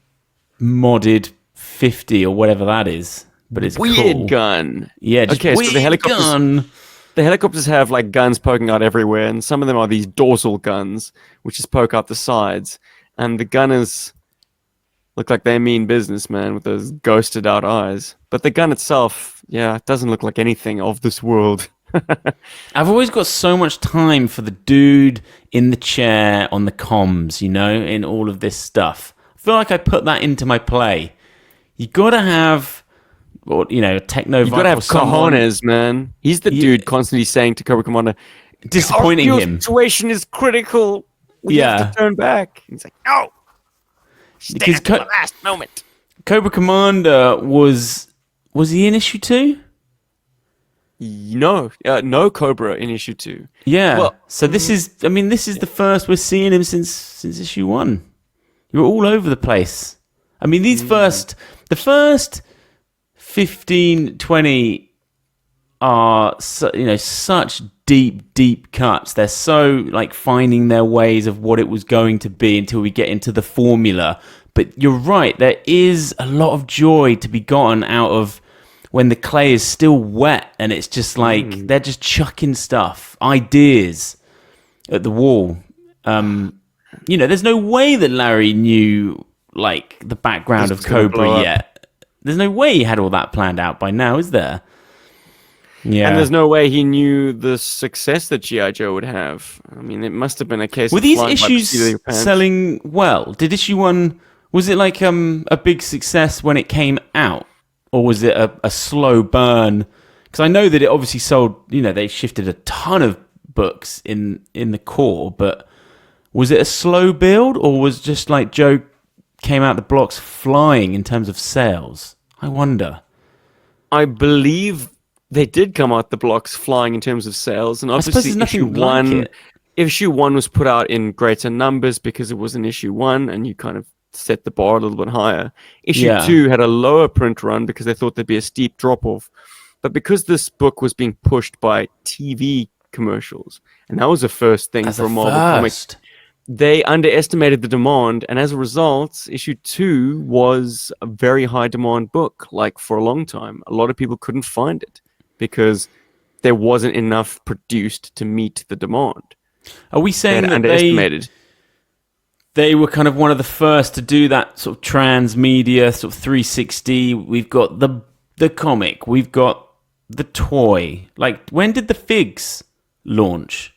modded 50 or whatever that is. But it's weird cool. Gun. Yeah, just weird so the helicopters, gun. The helicopters have like guns poking out everywhere, and some of them are these dorsal guns, which just poke out the sides. And the gunners look like they mean business, man, with those ghosted out eyes. But the gun itself, yeah, it doesn't look like anything of this world. I've always got so much time for the dude in the chair on the comms, you know, in all of this stuff. I feel like I put that into my play. You gotta have, you know, techno. You gotta have cojones, man. He's the dude constantly saying to Cobra Commander, disappointing him. The situation is critical. We have to turn back. He's like, no. Stay at the last moment. Cobra Commander was he in issue 2? No Cobra in issue 2. Yeah. Well, so this is the first we're seeing him since issue 1. You're all over the place. I mean, the first 15, 20 are such deep cuts. They're so like finding their ways of what it was going to be until we get into the formula. But you're right, there is a lot of joy to be gotten out of when the clay is still wet and it's just like they're just chucking stuff, ideas at the wall. There's no way that Larry knew like the background of Cobra yet. There's no way he had all that planned out by now, is there? Yeah. And there's no way he knew the success that GI Joe would have. I mean, it must have been a case. Were these issues selling well? Did issue 1, was it like a big success when it came out? Or was it a slow burn? Because I know that it obviously sold, they shifted a ton of books in the core, but was it a slow build, or was just like Joe came out the blocks flying in terms of sales? I wonder. I believe they did come out the blocks flying in terms of sales, and obviously issue 1 was put out in greater numbers because it was an issue 1, and you kind of set the bar a little bit higher. Issue 2 had a lower print run because they thought there'd be a steep drop-off. But because this book was being pushed by TV commercials, and that was the first thing for a Marvel comic, they underestimated the demand, and as a result, issue 2 was a very high demand book, like for a long time. A lot of people couldn't find it because there wasn't enough produced to meet the demand. Are we saying that underestimated? They were kind of one of the first to do that sort of transmedia, sort of 360. We've got the comic. We've got the toy. Like, when did the Figs launch?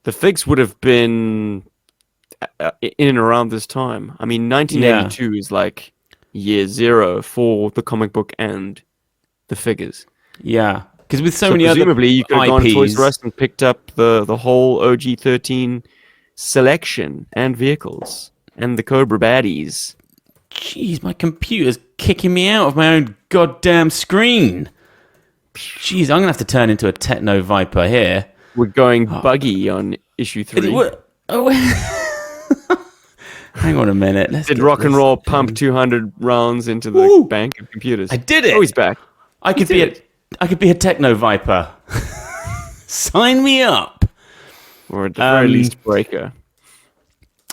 The Figs would have been in and around this time. I mean, 1982 is like year 0 for the comic book and the figures. Yeah, because with so many other presumably you could have gone to IPs, Toys R Us and picked up the whole OG-13 selection and vehicles and the Cobra baddies. Jeez, my computer's kicking me out of my own goddamn screen. Jeez, I'm gonna have to turn into a Techno Viper here. We're going buggy on issue 3. Hang on a minute. Did rock and roll pump 200 rounds into the bank of computers? I did it. Oh, he's back. I could be a techno viper. Sign me up. Or at the very least, Breaker.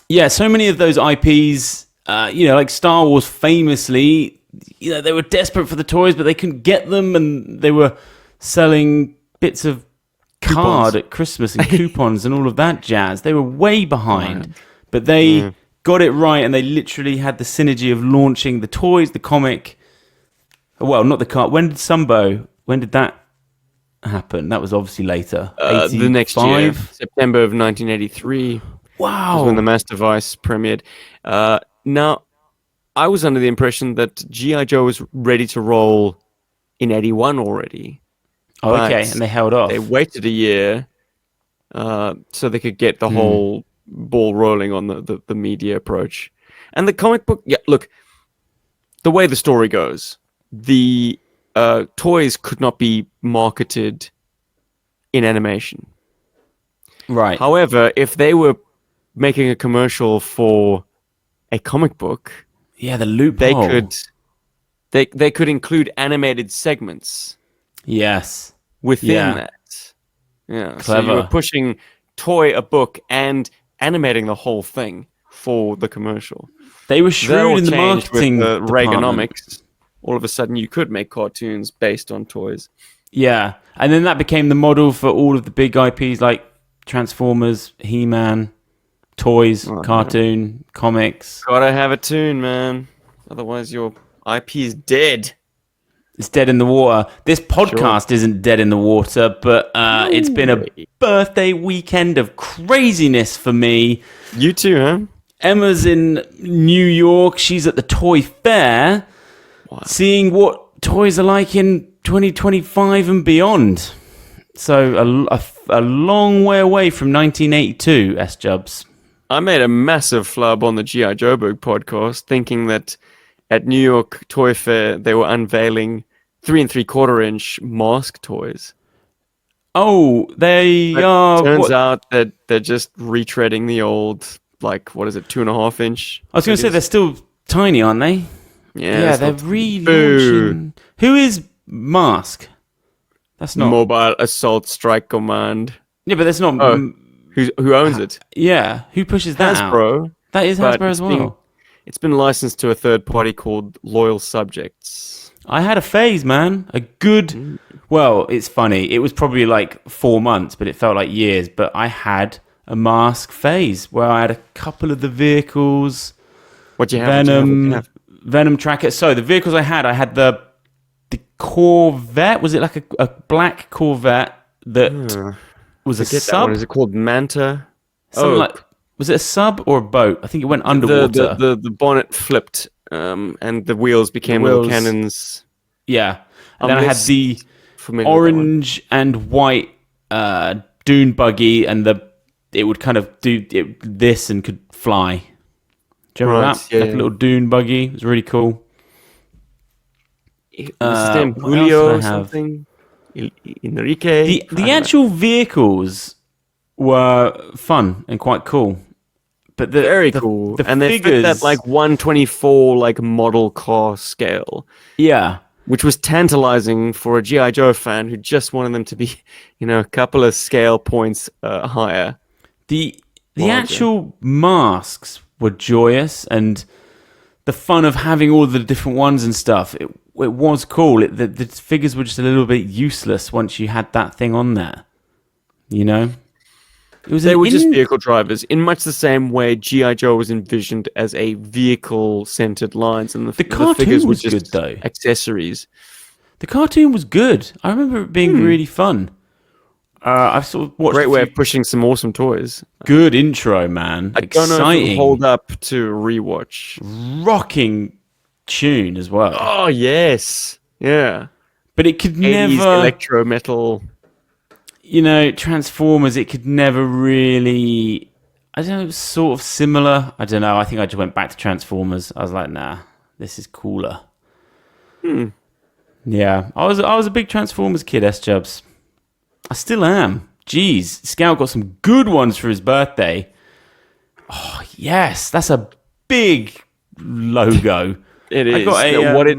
Yeah, so many of those IPs, like Star Wars famously, they were desperate for the toys, but they couldn't get them, and they were selling bits of card at Christmas and coupons and all of that jazz. They were way behind, but they got it right, and they literally had the synergy of launching the toys, the comic. Well, not the card. When did that happen? That was obviously later. The next year, September of 1983. Wow. Was when the Mass Device premiered. Now, I was under the impression that GI Joe was ready to roll in 81 already. Oh, okay, and they held off. They waited a year so they could get the whole ball rolling on the media approach. And the comic book, look, the way the story goes, the toys could not be marketed in animation. Right. However, if they were making a commercial for a comic book, the loophole. They could include animated segments. Yes. Within that. Yeah. Clever. So you were pushing a book and animating the whole thing for the commercial. They were shrewd in the marketing with the department. Reaganomics. All of a sudden you could make cartoons based on toys. Yeah. And then that became the model for all of the big IPs like Transformers, He-Man, toys, cartoon, comics. Gotta have a tune, man. Otherwise your IP is dead. It's dead in the water. This podcast isn't dead in the water, but it's been a birthday weekend of craziness for me. You too, huh? Emma's in New York. She's at the toy fair, seeing what toys are like in 2025 and beyond. So a long way away from 1982, S-Jubs. I made a massive flub on the GI Joburg podcast, thinking that at New York Toy Fair they were unveiling 3 3/4-inch mask toys. Oh, they are. Turns out that they're just retreading the old, 2.5-inch. I was going to say they're still tiny, aren't they? Yeah, they're relaunching. Who is Mask? That's not Mobile Assault Strike Command. Yeah, but that's not. Who owns it? Yeah, who pushes that Hasbro. out? That is Hasbro as well. It's been licensed to a third party called Loyal Subjects. I had a phase, man. A good. Well, it's funny. It was probably 4 months, but it felt like years. But I had a Mask phase where I had a couple of the vehicles. What you have? Venom Tracker. So the vehicles I had the Corvette. Was it like a black Corvette that was a sub? Is it called Manta? Was it a sub or a boat? I think it went underwater. The bonnet flipped, and the wheels became little cannons. Yeah, and then I had the orange and white dune buggy, and it would kind of do this and could fly. Do you remember that? Yeah, a little dune buggy. It was really cool. Julio or something. Enrique. The actual vehicles were fun and quite cool. But very cool. The and they fit that 124 model car scale. Yeah. Which was tantalizing for a GI Joe fan who just wanted them to be, a couple of scale points higher. The actual masks were joyous, and the fun of having all the different ones and stuff. It was cool. The figures were just a little bit useless once you had that thing on there. They were just vehicle drivers, in much the same way G.I. Joe was envisioned as a vehicle-centered lines, and the figures were just good, though. Accessories. The cartoon was good. I remember it being really fun. I've sort of watched. Great way of pushing some awesome toys. Good intro, man. I don't know if it'll hold up to rewatch. Rocking tune as well. Oh yes, yeah. But it could 80s never electro metal. Transformers, it could never really... I don't know, it was sort of similar. I don't know, I think I just went back to Transformers. I was like, nah, this is cooler. Yeah, I was a big Transformers kid, S-Jubs. I still am. Jeez, Scout got some good ones for his birthday. Oh, yes, that's a big logo. It is.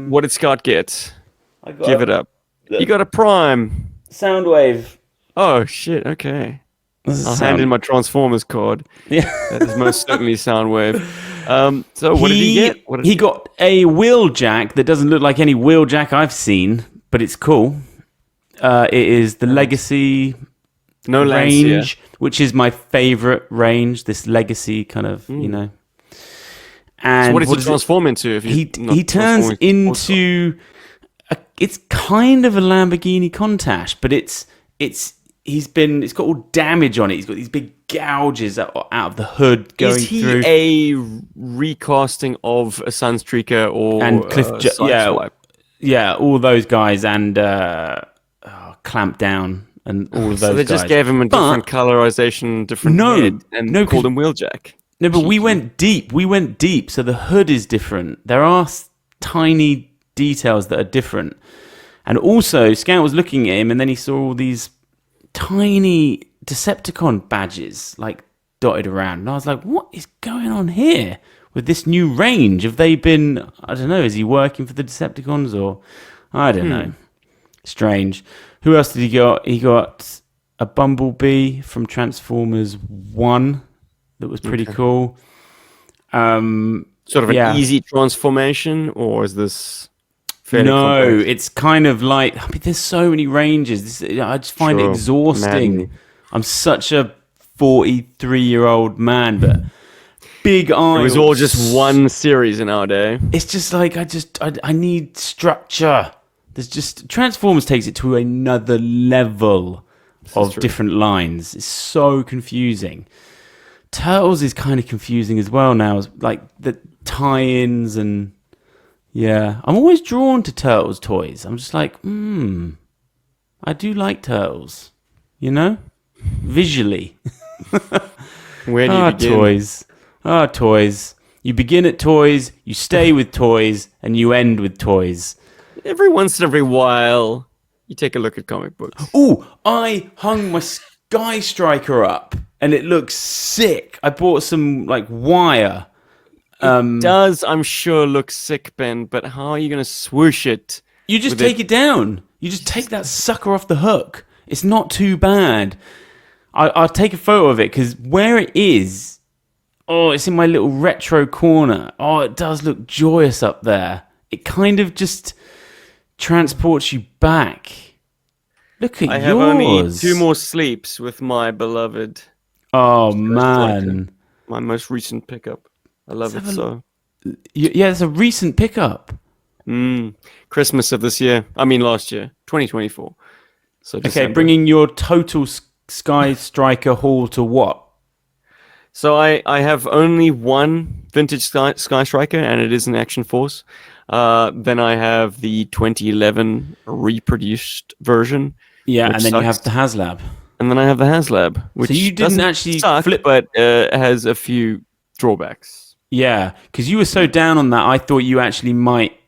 What did Scott get? Give it up. You got a Prime. Soundwave. Oh, shit. Okay. I'll hand in my Transformers card. Yeah. That is most certainly Soundwave. So what did he get? He got a wheel jack that doesn't look like any wheel jack I've seen, but it's cool. It is the Legacy range, which is my favorite range. This Legacy kind of, you know. And so what does he transform into? If he turns into it's kind of a Lamborghini Countach, but it's got all damage on it. He's got these big gouges out of the hood going through. Is he a recasting of a Sunstreaker or Cliff? Yeah, all those guys and Clamp Down and all of those. So they just gave him a different colorization, different head, and called him Wheeljack. No, but we went deep. So the hood is different. There are tiny details that are different. And also, Scout was looking at him, and then he saw all these tiny Decepticon badges like dotted around. And I was like, what is going on here with this new range? Have they been, I don't know, is he working for the Decepticons or, I don't know. Strange. Who else did he got? He got a Bumblebee from Transformers 1 that was pretty cool. Sort of an easy transformation, or is this fairly complex? It's kind of like, I mean, there's so many ranges. I just find it exhausting. Maddening. I'm such a 43-year-old man, but big eyes. It was all just one series in our day. It's just like, I need structure. There's just, Transformers takes it to another level of different lines. It's so confusing. Turtles is kind of confusing as well now, like the tie-ins and I'm always drawn to Turtles toys. I'm just like, I do like Turtles, you know, visually. Where do you begin? Toys. You begin at toys, you stay with toys, and you end with toys. Every once in every while, you take a look at comic books. Oh, I hung my Sky Striker up. And it looks sick. I bought some like wire. It does, I'm sure, look sick, Ben. But how are you going to swoosh it? You just take it down. You just take that sucker off the hook. It's not too bad. I'll take a photo of it because where it is, it's in my little retro corner. Oh, it does look joyous up there. It kind of just transports you back. Look at yours. I have only 2 more sleeps with my beloved. Oh, man. My most recent pickup. I love it so. Yeah, it's a recent pickup. Christmas of this year. I mean, last year. 2024. So December. Bringing your total Sky Striker haul to what? So I have only one vintage Sky Striker, and it is an Action Force. Then I have the 2011 reproduced version. Yeah, and then you have the HasLab. And then I have the HasLab, which so you didn't actually flip, but has a few drawbacks. Yeah, because you were so down on that, I thought you actually might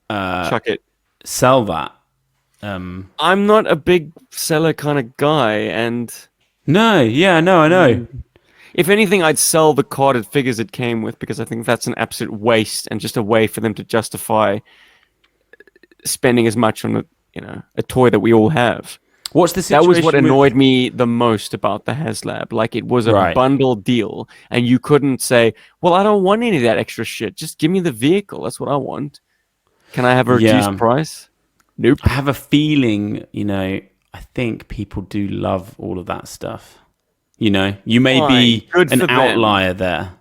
chuck it, sell that. I'm not a big seller kind of guy, and I know. If anything, I'd sell the carded figures it came with because I think that's an absolute waste and just a way for them to justify spending as much on a toy that we all have. What's the situation? That was what annoyed me the most about the HasLab. Like, it was a bundle deal, and you couldn't say, well, I don't want any of that extra shit. Just give me the vehicle. That's what I want. Can I have a reduced price? Nope. I have a feeling, I think people do love all of that stuff. You may be an outlier there.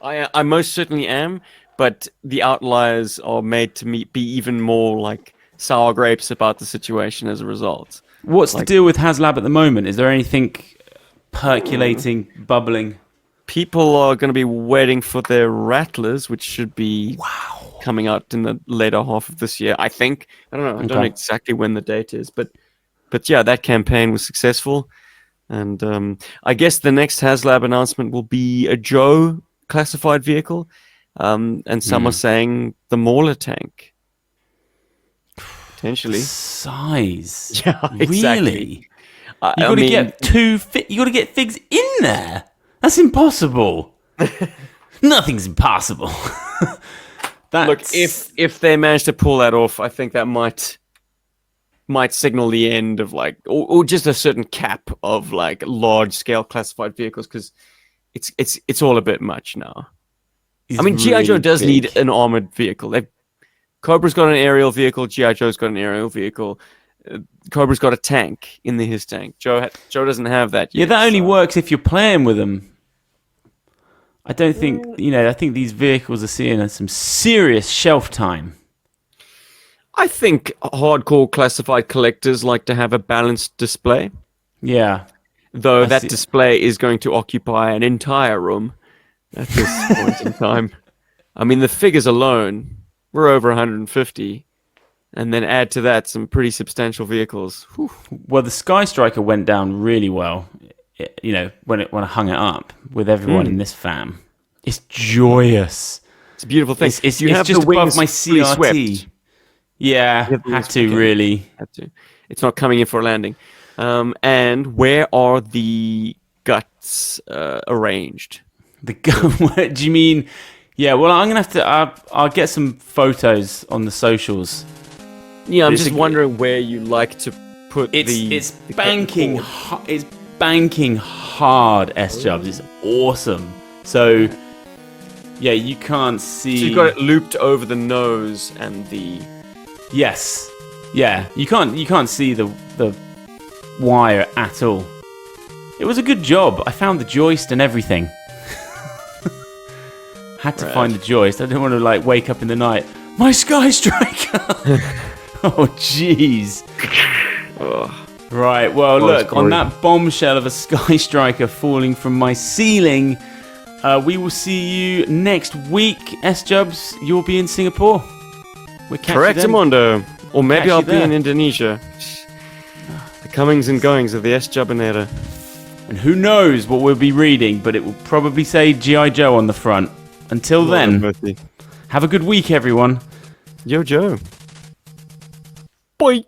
I most certainly am, but the outliers are made to be even more like sour grapes about the situation as a result. What's the deal with HasLab at the moment? Is there anything percolating, bubbling? People are going to be waiting for their Rattlers, which should be coming out in the later half of this year, I think. I don't know. I don't know exactly when the date is, but yeah, that campaign was successful. And I guess the next HasLab announcement will be a Joe classified vehicle. And some are saying the Mauler tank. Potentially. Size. Yeah, exactly. Really? You got to get you got to get figs in there. That's impossible. Nothing's impossible. Look, if they manage to pull that off, I think that might signal the end of like, or just a certain cap of like large scale classified vehicles, because it's all a bit much now. I mean, GI Joe does need an armored vehicle. Cobra's got an aerial vehicle. GI Joe's got an aerial vehicle. Cobra's got a tank in his tank. Joe doesn't have that yet. Yeah, that only works if you're playing with them. I don't think, I think these vehicles are seeing some serious shelf time. I think hardcore classified collectors like to have a balanced display. Yeah. Though that display is going to occupy an entire room at this point in time. I mean, the figures alone, we're over 150. And then add to that some pretty substantial vehicles. Whew. Well, the Sky Striker went down really well, when I hung it up with everyone in this fam. It's joyous. It's a beautiful thing. It's just above my CRT. Yeah, had to really. Had to. It's not coming in for a landing. And where are the guts arranged? What do you mean? Yeah, well, I'm gonna have to. I'll get some photos on the socials. Yeah, I'm just wondering where you like to put it's banking. It's banking hard, S-Jubs. It's awesome. So, yeah, you can't see. So you've got it looped over the nose and the. Yes. Yeah, you can't see the wire at all. It was a good job. I found the joist and everything. Had to find the joist. I didn't want to wake up in the night. My Sky Striker. Oh, jeez. Right, well, look, on that bombshell of a Sky Striker falling from my ceiling, we will see you next week. S-Jubs, you'll be in Singapore. Correct, Amondo. Or maybe I'll be in Indonesia. The comings and goings of the S-Jubinator. And who knows what we'll be reading, but it will probably say GI Joe on the front. Until then, have a good week, everyone. Yo, Joe. Bye.